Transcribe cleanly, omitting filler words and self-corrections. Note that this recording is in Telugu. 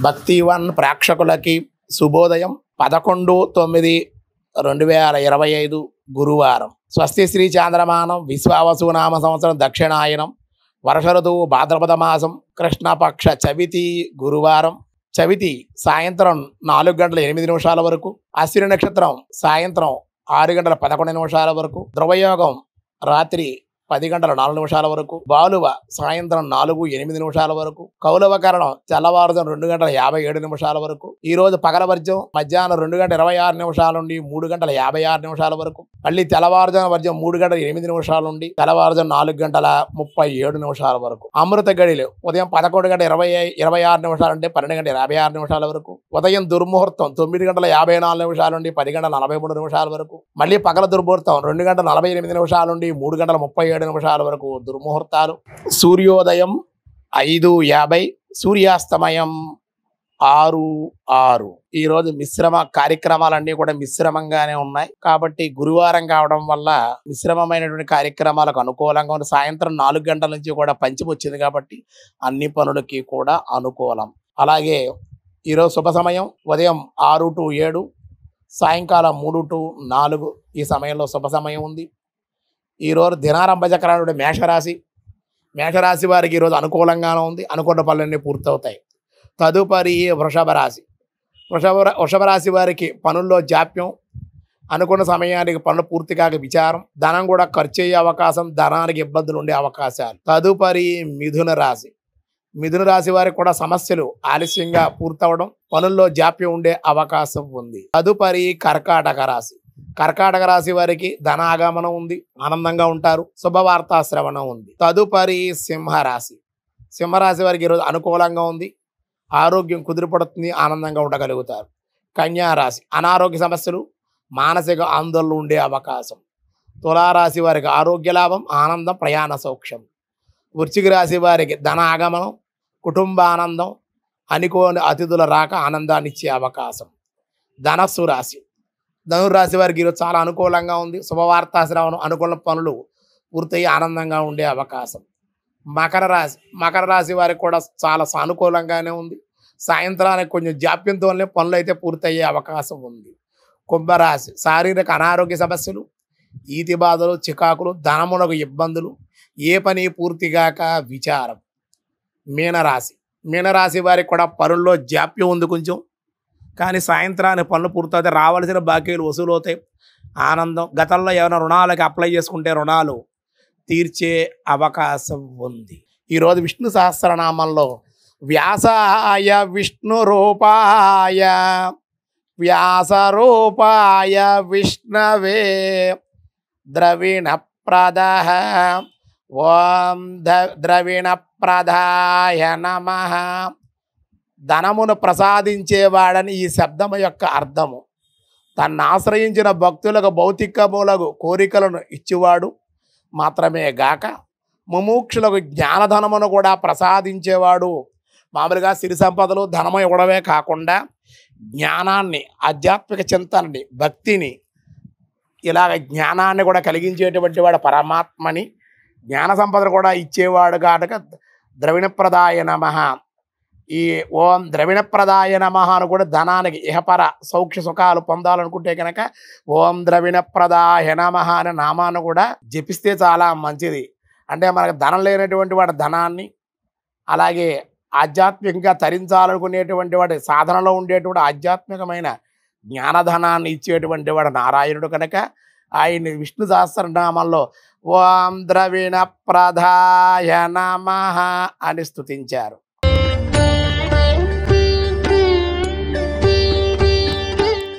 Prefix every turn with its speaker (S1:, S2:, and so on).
S1: భక్తివన్ ప్రేక్షకులకి శుభోదయం 11/9/2025 గురువారం. స్వస్తి శ్రీ చాంద్రమానం విశ్వావసునామ సంవత్సరం దక్షిణాయనం వర్ష ఋతువు భాద్రపద మాసం కృష్ణపక్ష చవితి గురువారం. చవితి సాయంత్రం 4:08 వరకు, అశ్విని నక్షత్రం సాయంత్రం 6:11 వరకు, ధ్రువయోగం రాత్రి 10:04 వరకు, బాలువ సాయంత్రం 4:08 వరకు, కౌలవ కరణం తెల్లవారుజాము 2:57 వరకు. ఈ రోజు పగల వర్జం మధ్యాహ్నం 2:26 నుండి 3:56 వరకు, మళ్ళీ తెల్లవారుజాము వర్జం 3:08 నుండి తెల్లవారుజాము 4:37 వరకు. అమృత గడిలు ఉదయం 11:26 నుండి 12:56 వరకు, ఉదయం దుర్ముహూర్తం 9:54 నుండి 10:43 వరకు, మళ్ళీ పగల దుర్ముహూర్తం 2:48 నుండి 3:37 వరకు దుర్ముహూర్తాలు. సూర్యోదయం 5:50, సూర్యాస్తమయం 6:06. ఈ రోజు మిశ్రమ కార్యక్రమాలన్నీ కూడా మిశ్రమంగానే ఉన్నాయి కాబట్టి గురువారం కావడం వల్ల మిశ్రమమైనటువంటి కార్యక్రమాలకు అనుకూలంగా ఉంది. సాయంత్రం 4 గంటల నుంచి కూడా పంచమి వచ్చింది కాబట్టి అన్ని పనులకి కూడా అనుకూలం. అలాగే ఈరోజు శుభ సమయం ఉదయం 6 to 7, సాయంకాలం 3 to 4 ఈ సమయంలో శుభ సమయం ఉంది. ఈరోజు దినారంభ చక్రానుడి మేషరాశి వారికి ఈరోజు అనుకూలంగానే ఉంది. అనుకున్న పనులన్నీ పూర్తవుతాయి. తదుపరి వృషభ రాశి వారికి పనుల్లో జాప్యం, అనుకున్న సమయానికి పనులు పూర్తి కాక విచారం, ధనం కూడా ఖర్చు అయ్యే అవకాశం, ధనానికి ఇబ్బందులు ఉండే అవకాశాలు. తదుపరి మిథున రాశి వారికి కూడా సమస్యలు ఆలస్యంగా పూర్తవడం, పనుల్లో జాప్యం ఉండే అవకాశం ఉంది. తదుపరి కర్కాటక రాశి వారికి ధన ఆగమనం ఉంది, ఆనందంగా ఉంటారు, శుభవార్తా శ్రవణం ఉంది. తదుపరి సింహరాశి వారికి ఈరోజు అనుకూలంగా ఉంది, ఆరోగ్యం కుదిరిపడుతుంది, ఆనందంగా ఉండగలుగుతారు. కన్యారాశి అనారోగ్య సమస్యలు, మానసిక ఆందోళనలు ఉండే అవకాశం. తులారాశి వారికి ఆరోగ్య లాభం, ఆనందం, ప్రయాణ సౌఖ్యం. వృశ్చిక రాశి వారికి ధన ఆగమనం, కుటుంబ ఆనందం, అనుకోని అతిథుల రాక ఆనందాన్ని ఇచ్చే అవకాశం. ధనురాశి వారికి ఈరోజు చాలా అనుకూలంగా ఉంది, శుభవార్తా శ్రవణం, అనుకూల పనులు పూర్తయి ఆనందంగా ఉండే అవకాశం. మకర రాశి వారికి కూడా చాలా సానుకూలంగానే ఉంది, సాయంత్రానికి కొంచెం జాప్యంతోనే పనులు అయితే పూర్తయ్యే అవకాశం ఉంది. కుంభరాశి శారీరక అనారోగ్య సమస్యలు, ఈతి బాధలు, చికాకులు, ధనమునకు ఇబ్బందులు, ఏ పని పూర్తిగాక విచారం. మీనరాశి వారికి కూడా పనుల్లో జాప్యం ఉంది కొంచెం, కానీ సాయంత్రానికి పనులు పూర్తవుతాయి, రావాల్సిన బాకీలు వసూలు అవుతాయి, ఆనందం. గతంలో ఏమైనా రుణాలకి అప్లై చేసుకుంటే రుణాలు తీర్చే అవకాశం ఉంది. ఈరోజు విష్ణు సహస్రనామంలో వ్యాసాయ విష్ణు రూపాయ విష్ణవే ద్రవిణ ప్రదః ఓం ద్రవిణ ప్రదాయ నమః. ధనమును ప్రసాదించేవాడని ఈ శబ్దము యొక్క అర్థము. తన్ను ఆశ్రయించిన భక్తులకు భౌతికములకు కోరికలను ఇచ్చేవాడు మాత్రమే గాక ముముక్షులకు జ్ఞానధనమును కూడా ప్రసాదించేవాడు. మామూలుగా సిరి సంపదలు ధనము ఇవ్వడమే కాకుండా జ్ఞానాన్ని, ఆధ్యాత్మిక చింతనని, భక్తిని, ఇలాగ జ్ఞానాన్ని కూడా కలిగించేటువంటి వాడు పరమాత్మని, జ్ఞాన సంపదను కూడా ఇచ్చేవాడు కనుక ద్రవిణప్రదాయ నమః. ఈ ఓం ద్రవిణప్రదాయ నమః అని కూడా ధనానికి ఇహపర సౌఖ్య సుఖాలు పొందాలనుకుంటే కనుక ఓం ద్రవిణప్రదాయ నమః అనే నామాన్ని కూడా జపిస్తే చాలా మంచిది. అంటే మనకు ధనం లేనటువంటి వాడి ధనాన్ని, అలాగే ఆధ్యాత్మికంగా తరించాలనుకునేటువంటి వాడి సాధనలో ఉండేటువంటి ఆధ్యాత్మికమైన జ్ఞానధనాన్ని ఇచ్చేటువంటి వాడు నారాయణుడు కనుక ఆయన విష్ణు సహస్రనామంలో ఓం ద్రవిణ ప్రదాయ నమః అని స్తుతించారు.